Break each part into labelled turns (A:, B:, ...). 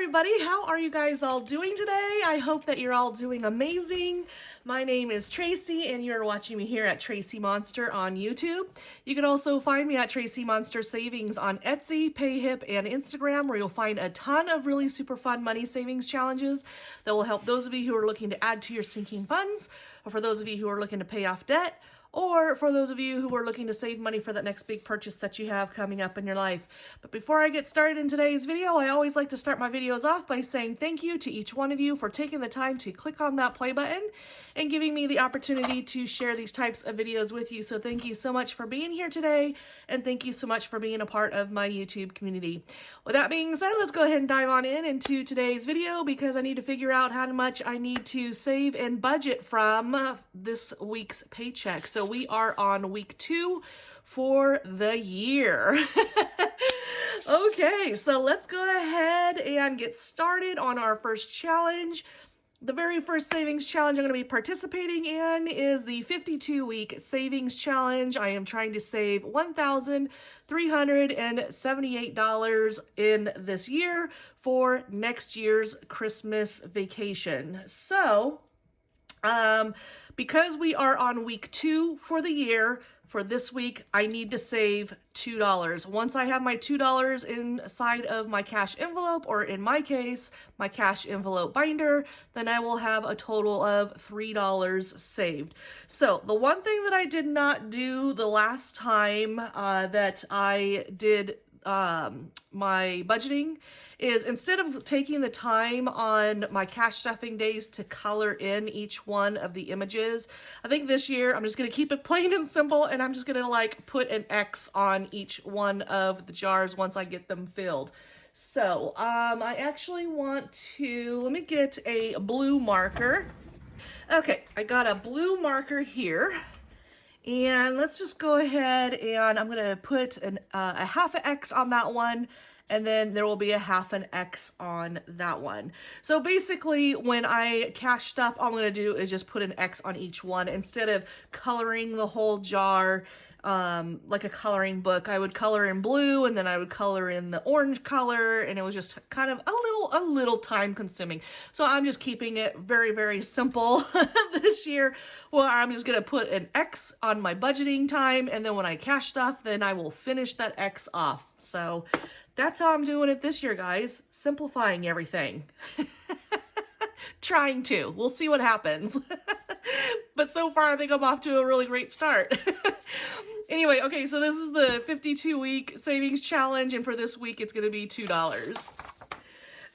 A: everybody, how are you guys all doing today? I hope that you're all doing amazing. My name is TracEy and you're watching me here at TracEy Monster on YouTube. You can also find me at TracEy Monster Savings on Etsy, Payhip, and Instagram, where you'll find a ton of really super fun money savings challenges that will help those of you who are looking to add to your sinking funds, or for those of you who are looking to pay off debt, or for those of you who are looking to save money for that next big purchase that you have coming up in your life. But before I get started in today's video, I always like to start my videos off by saying thank you to each one of you for taking the time to click on that play button and giving me the opportunity to share these types of videos with you. So thank you so much for being here today, and thank you so much for being a part of my YouTube community. With that being said, let's go ahead and dive on into today's video, because I need to figure out how much I need to save and budget from this week's paycheck. So we are on week 2 for the year. Okay, so let's go ahead and get started on our first challenge. The very first savings challenge I'm going to be participating in is the 52-week savings challenge. I am trying to save $1,378 in this year for next year's Christmas vacation. So, because we are on week 2 for the year, for this week, I need to save $2. Once I have my $2 inside of my cash envelope, or in my case, my cash envelope binder, then I will have a total of $3 saved. So the one thing that I did not do the last time that I did my budgeting is, instead of taking the time on my cash stuffing days to color in each one of the images, I think this year I'm just going to keep it plain and simple, and I'm just going to like put an X on each one of the jars once I get them filled. So I actually want to, let me get a blue marker. Okay, I got a blue marker here. And let's just go ahead and I'm going to put a half an X on that one, and then there will be a half an X on that one. So basically, when I cash stuff, all I'm going to do is just put an X on each one instead of coloring the whole jar like a coloring book. I would color in blue, and then I would color in the orange color, and it was just kind of a little time consuming. So I'm just keeping it very, very simple this year. Well, I'm just going to put an X on my budgeting time, and then when I cash stuff, then I will finish that X off. So that's how I'm doing it this year, guys. Simplifying everything. Trying to. We'll see what happens. But so far, I think I'm off to a really great start. Anyway, okay, so this is the 52-week savings challenge, and for this week, it's going to be $2.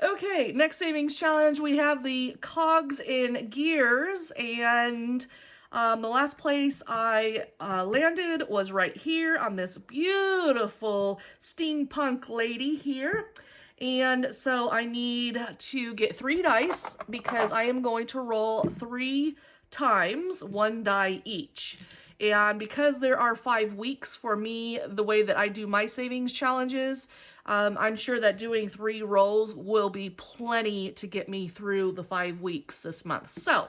A: Okay, next savings challenge, we have the Cogs in Gears, and the last place I landed was right here on this beautiful steampunk lady here. And so I need to get 3 dice, because I am going to roll 3 times 1 die each. And because there are 5 weeks for me, the way that I do my savings challenges, I'm sure that doing 3 rolls will be plenty to get me through the 5 weeks this month. So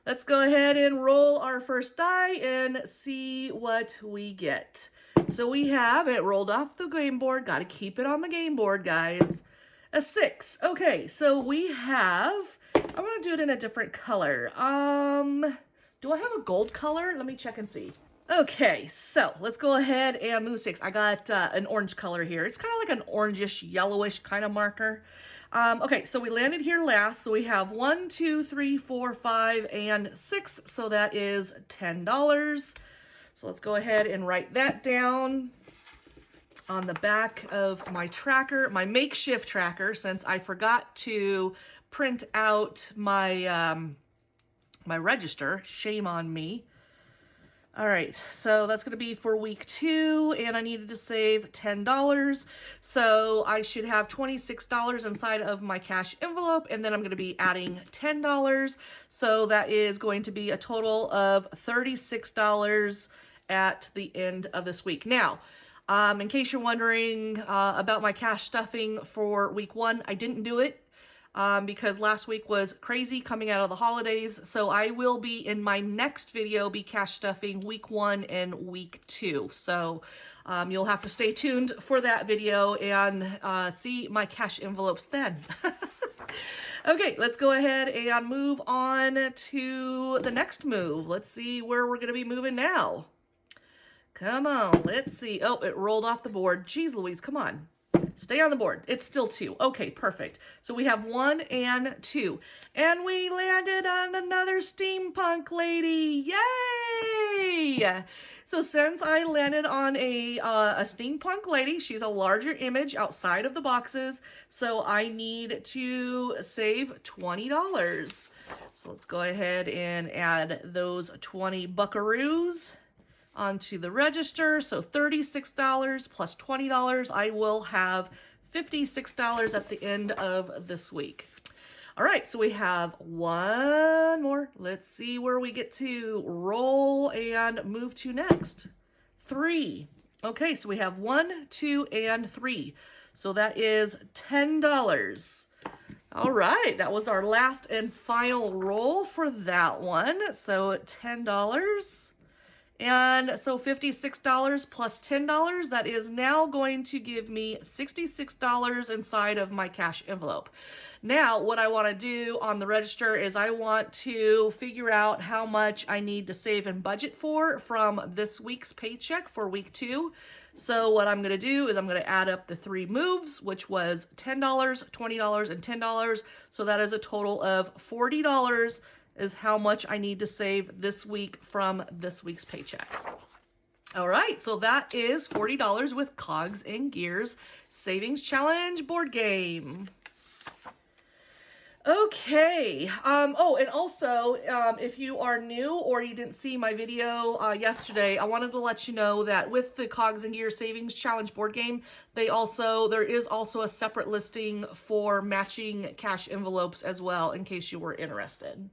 A: let's go ahead and roll our first die and see what we get. So we have it rolled off the game board. Got to keep it on the game board, guys. A 6. Okay, so we have, I'm going to do it in a different color. Do I have a gold color? Let me check and see. Okay, so let's go ahead and move 6. I got an orange color here. It's kind of like an orangish, yellowish kind of marker. Okay, so we landed here last. So we have 1, 2, 3, 4, 5, and 6. So that is $10. So let's go ahead and write that down on the back of my tracker, my makeshift tracker, since I forgot to print out my my register. Shame on me. All right, so that's going to be for week 2, and I needed to save $10. So I should have $26 inside of my cash envelope, and then I'm going to be adding $10. So that is going to be a total of $36 at the end of this week. Now, in case you're wondering about my cash stuffing for week 1, I didn't do it. because last week was crazy coming out of the holidays. So I will be, in my next video, be cash stuffing week 1 and week 2. So you'll have to stay tuned for that video and see my cash envelopes then. Okay, let's go ahead and move on to the next move. Let's see where we're going to be moving now. Come on, let's see. Oh, it rolled off the board. Jeez Louise, come on. Stay on the board. It's still 2. Okay, perfect. So we have 1 and 2. And we landed on another steampunk lady. Yay! So since I landed on a steampunk lady, she's a larger image outside of the boxes. So I need to save $20. So let's go ahead and add those 20 buckaroos onto the register. So $36 plus $20. I will have $56 at the end of this week. All right, so we have 1 more. Let's see where we get to roll and move to next. 3. Okay, so we have 1, 2, and 3. So that is $10. All right, that was our last and final roll for that one. So $10. And so $56 plus $10, that is now going to give me $66 inside of my cash envelope. Now, what I want to do on the register is I want to figure out how much I need to save and budget for from this week's paycheck for week 2. So what I'm going to do is I'm going to add up the 3 moves, which was $10, $20, and $10. So that is a total of $40 is how much I need to save this week from this week's paycheck. All right, so that is $40 with Cogs and Gears Savings Challenge board game. Okay, oh, and also, if you are new or you didn't see my video yesterday, I wanted to let you know that with the Cogs and Gears Savings Challenge board game, there is also a separate listing for matching cash envelopes as well, in case you were interested.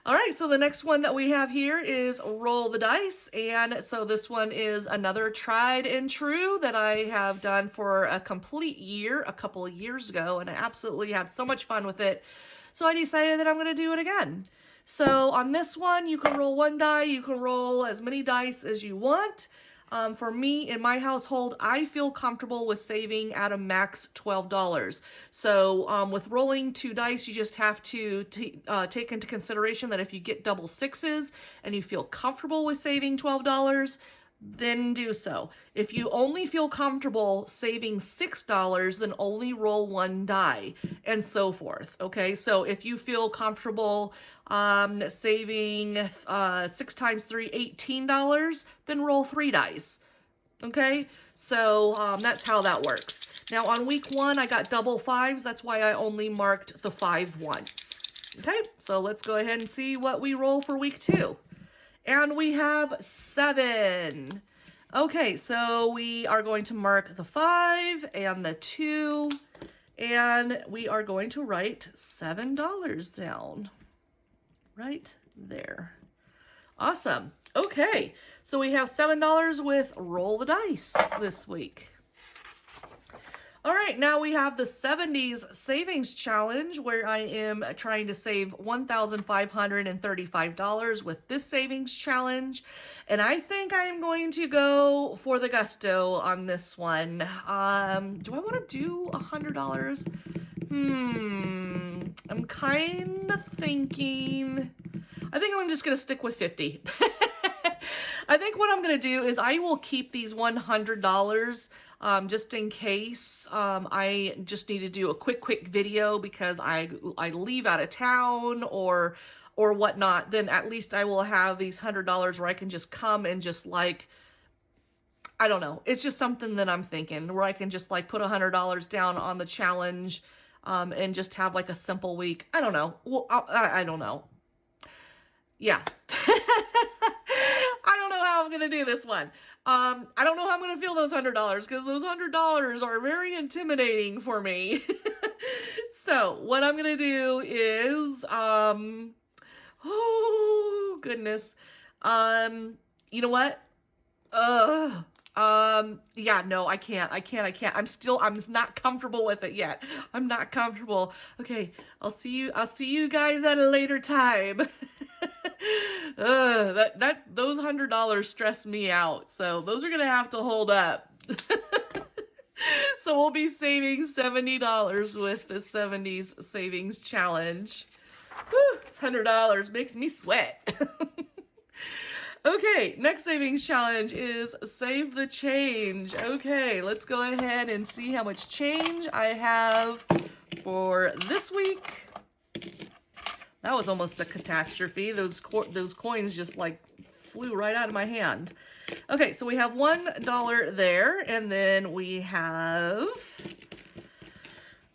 A: All right, so the next one that we have here is Roll the Dice, and so this one is another tried and true that I have done for a complete year, a couple of years ago, and I absolutely had so much fun with it, so I decided that I'm going to do it again. So on this one, you can roll 1 die, you can roll as many dice as you want. For me, in my household, I feel comfortable with saving at a max $12. So with rolling 2 dice, you just have to take into consideration that if you get double 6s and you feel comfortable with saving $12, then do so. If you only feel comfortable saving $6, then only roll 1 die, and so forth. Okay, so if you feel comfortable saving 6 times 3, $18, then roll 3 dice. Okay, so that's how that works. Now on week 1, I got double 5s. That's why I only marked the 5 once. Okay, so let's go ahead and see what we roll for week 2. And we have 7. Okay, so we are going to mark the 5 and the 2, and we are going to write $7 down right there. Awesome. Okay, so we have $7 with Roll the Dice this week. All right, now we have the 70s Savings Challenge, where I am trying to save $1,535 with this savings challenge. And I think I'm going to go for the gusto on this one. Do I want to do $100? I'm kind of thinking, I think I'm just going to stick with 50. I think what I'm going to do is I will keep these $100 just in case I just need to do a quick video because I leave out of town or whatnot. Then at least I will have these $100 where I can just come and just like, I don't know. It's just something that I'm thinking where I can just like put $100 down on the challenge and just have like a simple week. I don't know. Well, I don't know. Yeah. I don't know how I'm going to do this one. I don't know how I'm going to feel those $100 because those $100 are very intimidating for me. So what I'm going to do is, oh goodness. You know what? Yeah, no, I can't. I'm not comfortable with it yet. I'm not comfortable. Okay, I'll see you guys at a later time. Those $100 stressed me out. So those are gonna have to hold up. So we'll be saving $70 with the 70s savings challenge. Whew, $100 makes me sweat. Okay, next savings challenge is save the change. Okay, let's go ahead and see how much change I have for this week. That was almost a catastrophe. Those coins just like flew right out of my hand. Okay, so we have $1 there, and then we have...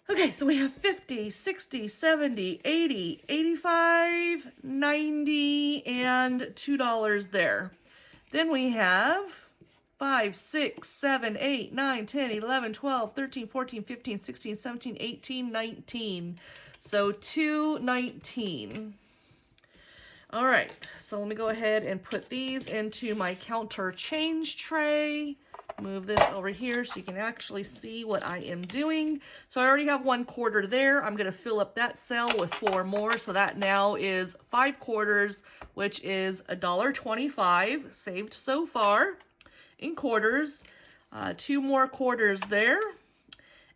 A: Okay, so we have 50, 60, 70, 80, 85, 90, and $2 there. Then we have 5, 6, 7, 8, 9, 10, 11, 12, 13, 14, 15, 16, 17, 18, 19. So $2.19. All right, so let me go ahead and put these into my counter change tray. Move this over here so you can actually see what I am doing. So I already have $1/4 there. I'm going to fill up that cell with 4 more. So that now is 5 quarters, which is $1.25 saved so far in quarters. 2 more quarters there.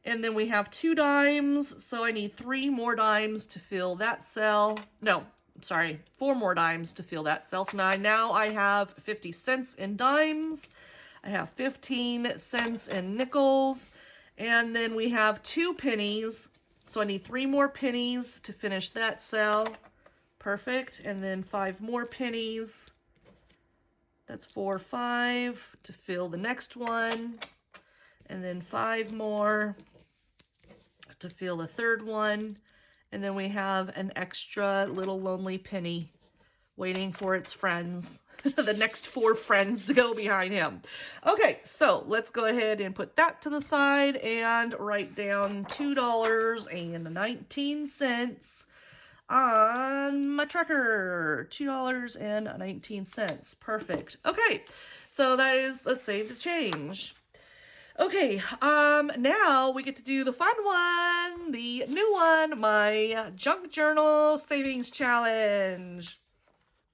A: And then we have 2 dimes. So I need 3 more dimes to fill that cell. No, sorry, 4 more dimes to fill that cell. So now I have 50 cents in dimes. I have 15 cents in nickels, and then we have 2 pennies, so I need 3 more pennies to finish that cell. Perfect, and then 5 more pennies. That's 4, 5 to fill the next one, and then 5 more to fill the third one, and then we have an extra little lonely penny waiting for its friends. The next 4 friends to go behind him. Okay, so let's go ahead and put that to the side and write down $2.19 on my tracker. $2.19. Perfect. Okay, so that is, let's save the change. Okay, now we get to do the fun one, the new one, my junk journal savings challenge.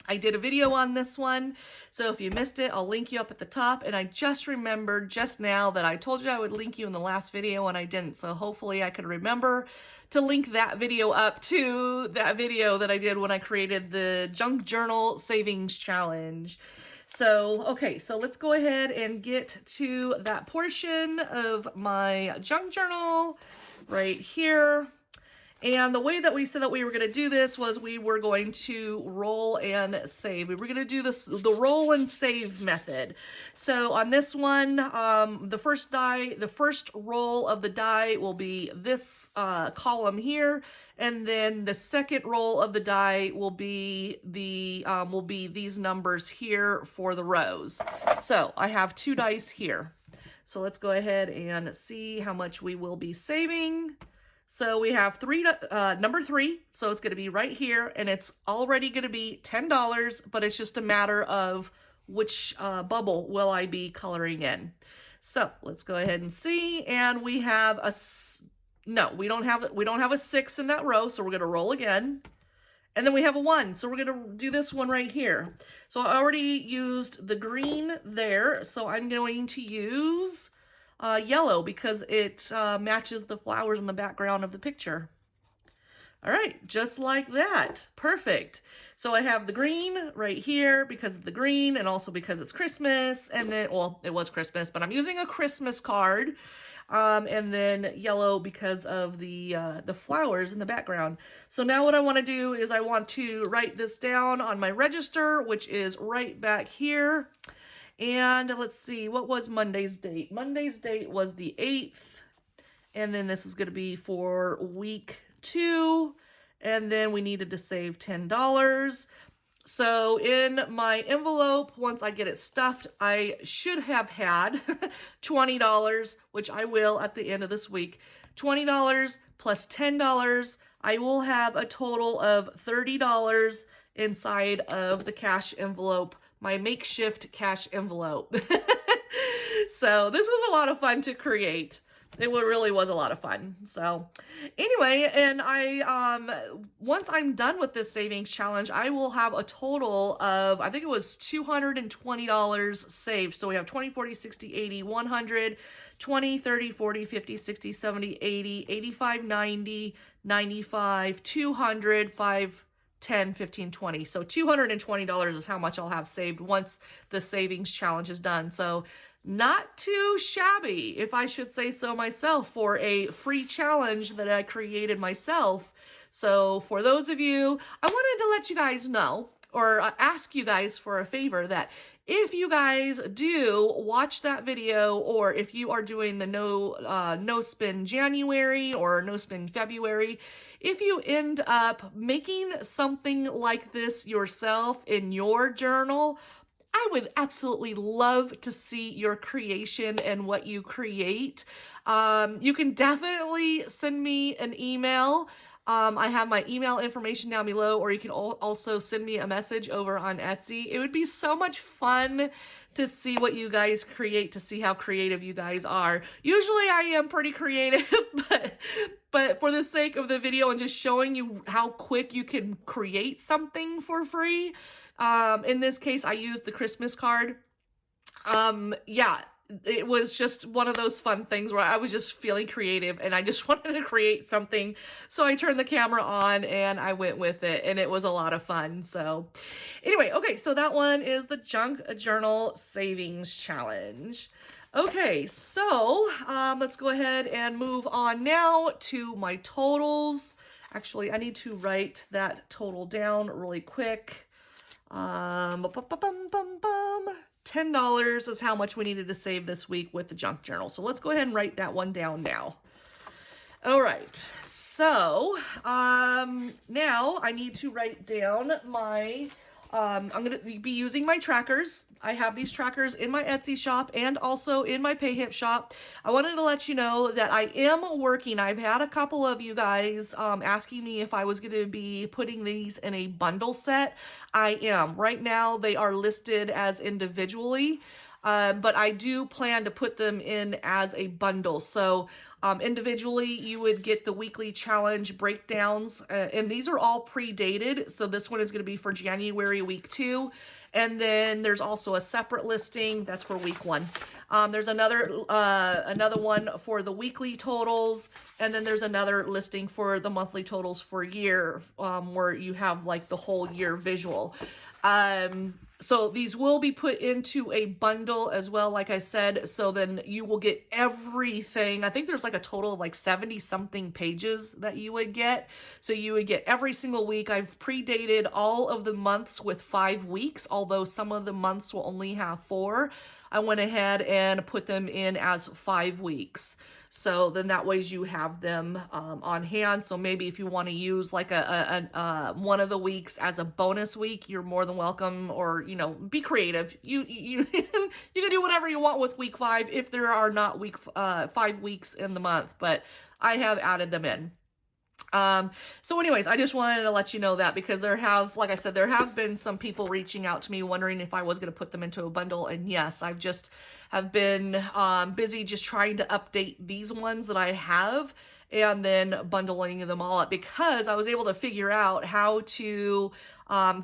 A: I did a video on this one, so if you missed it, I'll link you up at the top. And I just remembered just now that I told you I would link you in the last video and I didn't. So hopefully I could remember to link that video up to that video that I did when I created the junk journal savings challenge. So, okay, so let's go ahead and get to that portion of my junk journal right here. And the way that we said that we were going to do this was we were going to roll and save. We were going to do this, the roll and save method. So on this one, the first roll of the die will be this column here, and then the second roll of the die will be these numbers here for the rows. So I have 2 dice here. So let's go ahead and see how much we will be saving. So we have number 3, so it's going to be right here, and it's already going to be $10, but it's just a matter of which bubble will I be coloring in. So let's go ahead and see, and we have we don't have a 6 in that row, so we're going to roll again. And then we have a 1, so we're going to do this one right here. So I already used the green there, so I'm going to use yellow because it matches the flowers in the background of the picture. All right, just like that. Perfect. So I have the green right here because of the green and also because it's Christmas. And then, well, it was Christmas, but I'm using a Christmas card. And then yellow because of the flowers in the background. So now what I want to do is I want to write this down on my register, which is right back here. And let's see, what was Monday's date? Monday's date was the 8th. And then this is going to be for week 2. And then we needed to save $10. So in my envelope, once I get it stuffed, I should have had $20, which I will at the end of this week. $20 plus $10, I will have a total of $30 inside of the cash envelope, my makeshift cash envelope. So this was a lot of fun to create. It really was a lot of fun. So anyway, and once I'm done with this savings challenge, I will have a total of, I think it was $220 saved. So we have 20, 40, 60, 80, 100, 20, 30, 40, 50, 60, 70, 80, 85, 90, 95, 200, 5, 10, 15, 20. So $220 is how much I'll have saved once the savings challenge is done. So not too shabby, if I should say so myself, for a free challenge that I created myself. So for those of you, I wanted to let you guys know, or ask you guys for a favor, that if you guys do watch that video, or if you are doing the no spin January or no spin February, if you end up making something like this yourself in your journal, I would absolutely love to see your creation and what you create. You can definitely send me an email. I have my email information down below, or you can also send me a message over on Etsy. It would be so much fun to see what you guys create, to see how creative you guys are. Usually I am pretty creative, but for the sake of the video and just showing you how quick you can create something for free, in this case, I used the Christmas card. Yeah, it was just one of those fun things where I was just feeling creative and I just wanted to create something. So I turned the camera on and I went with it, and it was a lot of fun. So anyway, okay, so that one is the Junk Journal Savings Challenge. Okay, so let's go ahead and move on now to my totals. Actually, I need to write that total down really quick. $10 is how much we needed to save this week with the junk journal. So let's go ahead and write that one down now. All right, so now I need to write down my, I'm going to be using my trackers. I have these trackers in my Etsy shop and also in my Payhip shop. I wanted to let you know that I am working. I've had a couple of you guys asking me if I was going to be putting these in a bundle set. I am. Right now they are listed as individually, but I do plan to put them in as a bundle. So individually, you would get the weekly challenge breakdowns, and these are all pre-dated. So this one is going to be for January week 2. And then there's also a separate listing that's for week 1. There's another one for the weekly totals, and then there's another listing for the monthly totals for year, where you have like the whole year visual. So these will be put into a bundle as well, like I said, so then you will get everything. I think there's like a total of like 70 something pages that you would get. So you would get every single week. I've predated all of the months with 5 weeks, although some of the months will only have 4. I went ahead and put them in as 5 weeks. So then that way you have them on hand. So maybe if you want to use like one of the weeks as a bonus week, you're more than welcome, or, you know, be creative. You you can do whatever you want with week 5 if there are not 5 weeks in the month, but I have added them in. So anyways, I just wanted to let you know that, because like I said, there have been some people reaching out to me wondering if I was going to put them into a bundle. And yes, I've just have been busy just trying to update these ones that I have and then bundling them all up, because I was able to figure out how to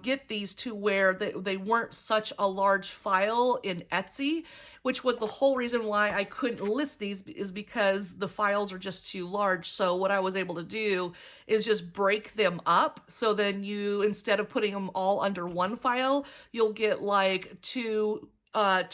A: get these to where they weren't such a large file in Etsy, which was the whole reason why I couldn't list these, is because the files are just too large. So what I was able to do is just break them up. So then you, instead of putting them all under one file, you'll get like two, I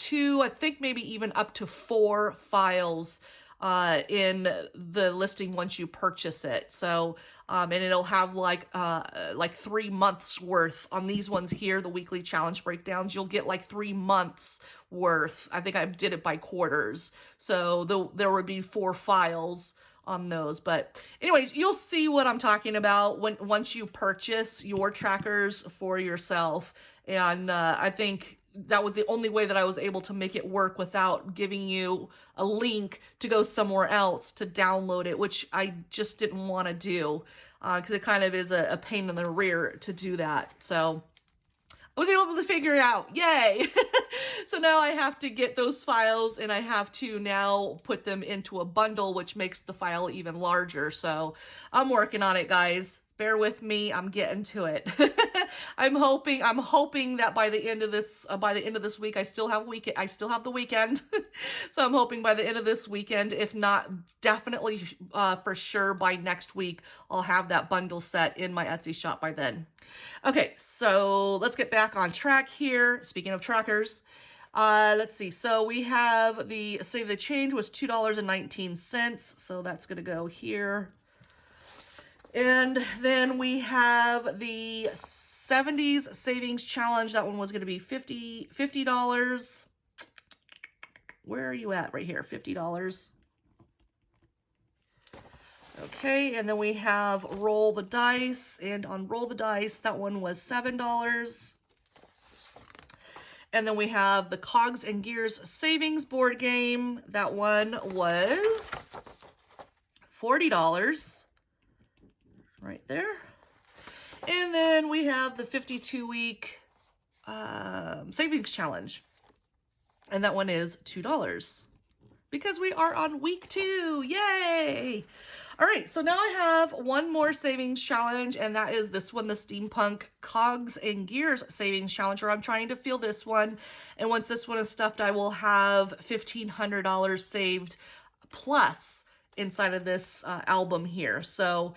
A: think maybe even up to 4 files in the listing once you purchase it. So, and it'll have like 3 months worth on these ones here, the weekly challenge breakdowns. You'll get like 3 months worth. I think I did it by quarters. So there would be 4 files on those. But anyways, you'll see what I'm talking about once you purchase your trackers for yourself. And I think that was the only way that I was able to make it work without giving you a link to go somewhere else to download it, which I just didn't want to do, because it kind of is a pain in the rear to do that. So, I was able to figure it out. Yay! So now I have to get those files and I have to now put them into a bundle, which makes the file even larger. So I'm working on it, guys. Bear with me. I'm getting to it. I'm hoping that by the end of this week, I still have the weekend. So I'm hoping by the end of this weekend, if not definitely for sure by next week, I'll have that bundle set in my Etsy shop by then. Okay, so let's get back on track here. Speaking of trackers, let's see. So we have the Save the Change was $2.19. So that's going to go here. And then we have the 70s Savings Challenge. That one was going to be $50. Where are you at? Right here, $50. Okay, and then we have Roll the Dice. And on Roll the Dice, that one was $7. And then we have the Cogs and Gears Savings Board Game. That one was $40. Right there. And then we have the 52-week savings challenge. And that one is $2 because we are on week 2. Yay! All right, so now I have one more savings challenge, and that is this one, the Steampunk Cogs and Gears Savings Challenge, where I'm trying to fill this one. And once this one is stuffed, I will have $1,500 saved plus inside of this album here. So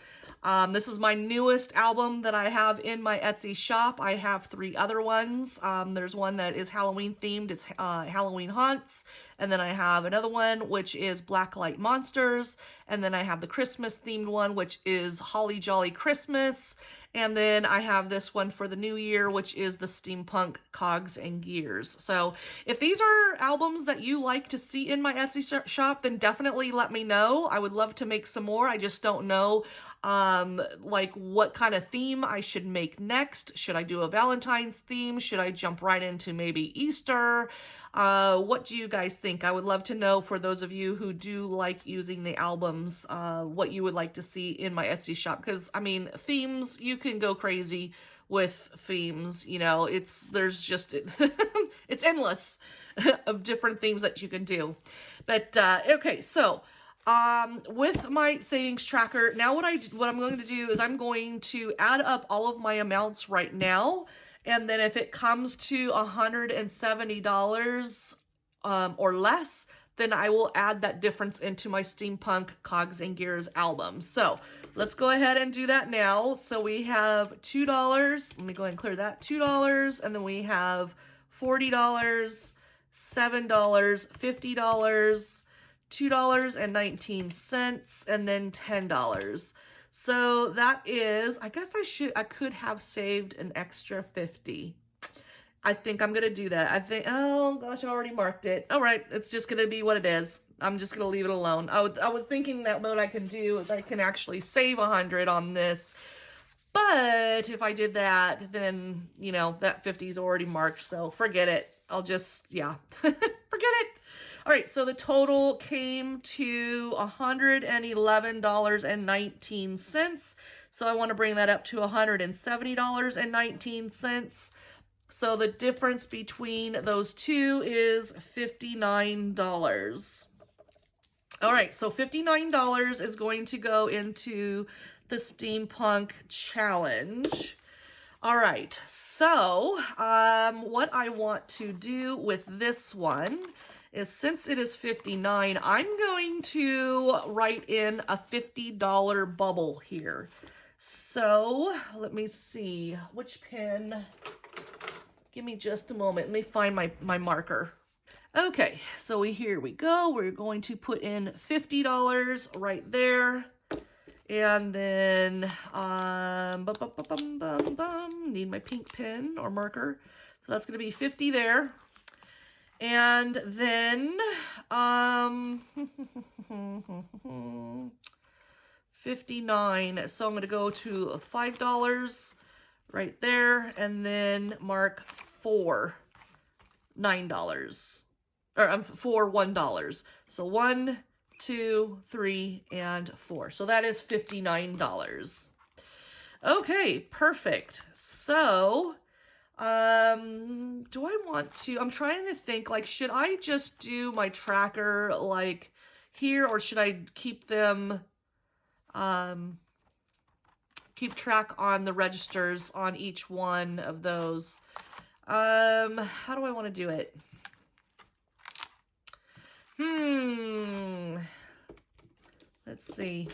A: this is my newest album that I have in my Etsy shop. I have 3 other ones. There's one that is Halloween themed. It's Halloween Haunts. And then I have another one, which is Blacklight Monsters. And then I have the Christmas themed one, which is Holly Jolly Christmas. And then I have this one for the new year, which is the Steampunk Cogs and Gears. So if these are albums that you like to see in my Etsy shop, then definitely let me know. I would love to make some more. I just don't know like what kind of theme I should make next. Should I do a Valentine's theme? Should I jump right into maybe Easter? What do you guys think? I would love to know, for those of you who do like using the albums, what you would like to see in my Etsy shop. Because, I mean, themes, you can go crazy with themes, you know, there's just, it's endless of different themes that you can do. But, okay, so, with my savings tracker, now what I'm going to do is I'm going to add up all of my amounts right now. And then if it comes to $170 or less, then I will add that difference into my Steampunk Cogs and Gears album. So let's go ahead and do that now. So we have $2. Let me go ahead and clear that. $2. And then we have $40, $7, $50, $2.19, and then $10. So that is, I guess I could have saved an extra 50. I think I'm going to do that. Oh gosh, I already marked it. All right, it's just going to be what it is. I'm just going to leave it alone. I was thinking that what I can do is I can actually save 100 on this. But if I did that, then, you know, that 50 is already marked. So forget it. I'll just, yeah, forget it. All right, so the total came to $111.19. So I want to bring that up to $170.19. So the difference between those two is $59. All right, so $59 is going to go into the Steampunk Challenge. All right, so what I want to do with this one is, since it is $59, I'm going to write in a $50 bubble here. So let me see which pen. Give me just a moment. Let me find my marker. Okay, so here we go. We're going to put in $50 right there. And then, need my pink pen or marker. So that's going to be 50 there. And then, 59. So I'm going to go to $5 right there, and then mark $4, $9, or for $1. So 1, 2, 3, and 4. So that is $59. Okay, perfect. So Do I want to, I'm trying to think, like, should I just do my tracker, like, here, or should I keep them, keep track on the registers on each one of those? How do I want to do it? Let's see.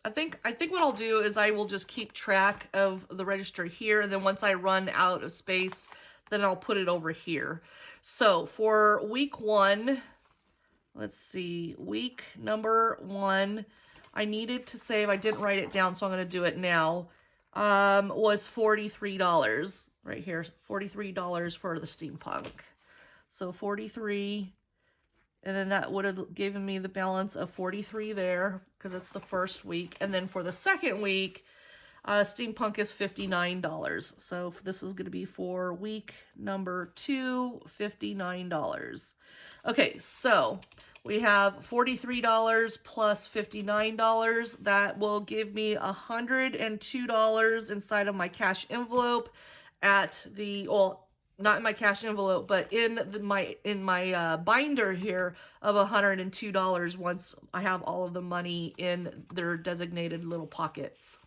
A: I think what I'll do is I will just keep track of the register here, and then once I run out of space, then I'll put it over here. So for week 1, let's see, week number 1, I needed to save, I didn't write it down, so I'm going to do it now, was $43 right here, $43 for the Steampunk. So 43, and then that would have given me the balance of 43 there, because it's the first week. And then for the second week, Steampunk is $59. So this is going to be for week number 2, $59. Okay, so we have $43 plus $59. That will give me $102 inside of my cash envelope at the, well, not in my cash envelope, but in my binder here of $102 once I have all of the money in their designated little pockets.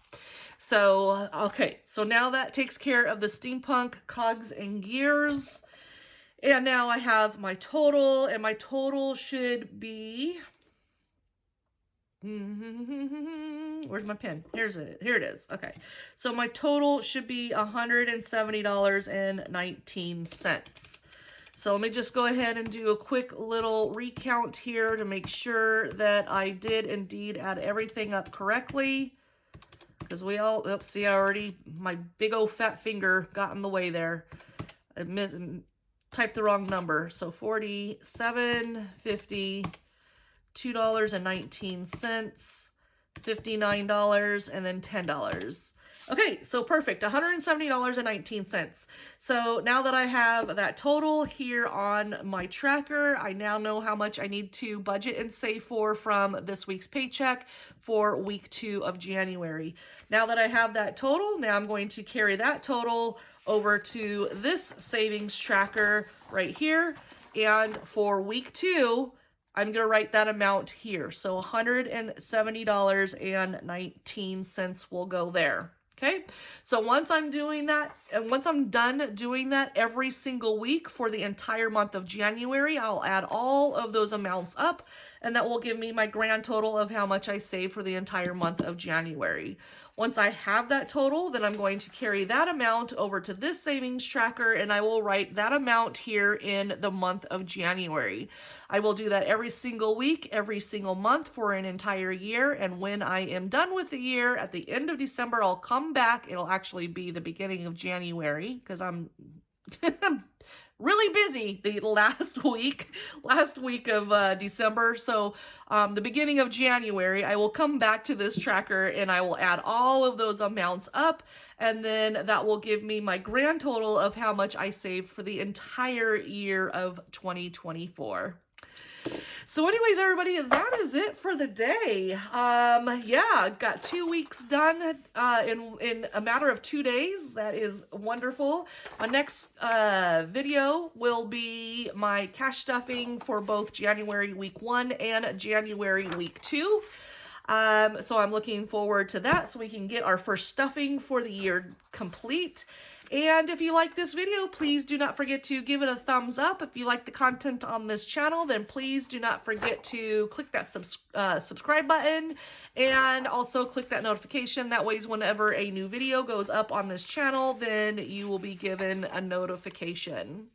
A: So, okay, so now that takes care of the Steampunk, Cogs, and Gears. And now I have my total, and my total should be... Where's my pen? Here it is. Okay. So my total should be $170.19. So let me just go ahead and do a quick little recount here to make sure that I did indeed add everything up correctly. Because we all, oops, see, I already, my big old fat finger got in the way there. I typed the wrong number. So 47, 50, $2.19, $59, and then $10. Okay, so perfect, $170.19. So now that I have that total here on my tracker, I now know how much I need to budget and save for from this week's paycheck for week 2 of January. Now that I have that total, now I'm going to carry that total over to this savings tracker right here. And for week 2, I'm going to write that amount here. So $170.19 will go there. Okay, so once I'm doing that, and once I'm done doing that every single week for the entire month of January, I'll add all of those amounts up, and that will give me my grand total of how much I saved for the entire month of January. Once I have that total, then I'm going to carry that amount over to this savings tracker, and I will write that amount here in the month of January. I will do that every single week, every single month for an entire year, and when I am done with the year, at the end of December, I'll come back. It'll actually be the beginning of January, because I'm really busy the last week of December. So the beginning of January, I will come back to this tracker and I will add all of those amounts up, and then that will give me my grand total of how much I saved for the entire year of 2024. So anyways, everybody, that is it for the day. Yeah, got 2 weeks done in a matter of 2 days. That is wonderful. My next video will be my cash stuffing for both January week 1 and January week 2. So I'm looking forward to that so we can get our first stuffing for the year complete. And if you like this video, please do not forget to give it a thumbs up. If you like the content on this channel, then please do not forget to click that subscribe button, and also click that notification. That way, whenever a new video goes up on this channel, then you will be given a notification.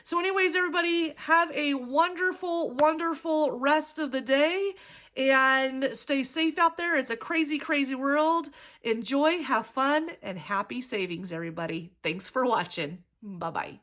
A: So anyways, everybody, have a wonderful, wonderful rest of the day. And stay safe out there. It's a crazy, crazy world. Enjoy, have fun, and happy savings, everybody. Thanks for watching. Bye-bye.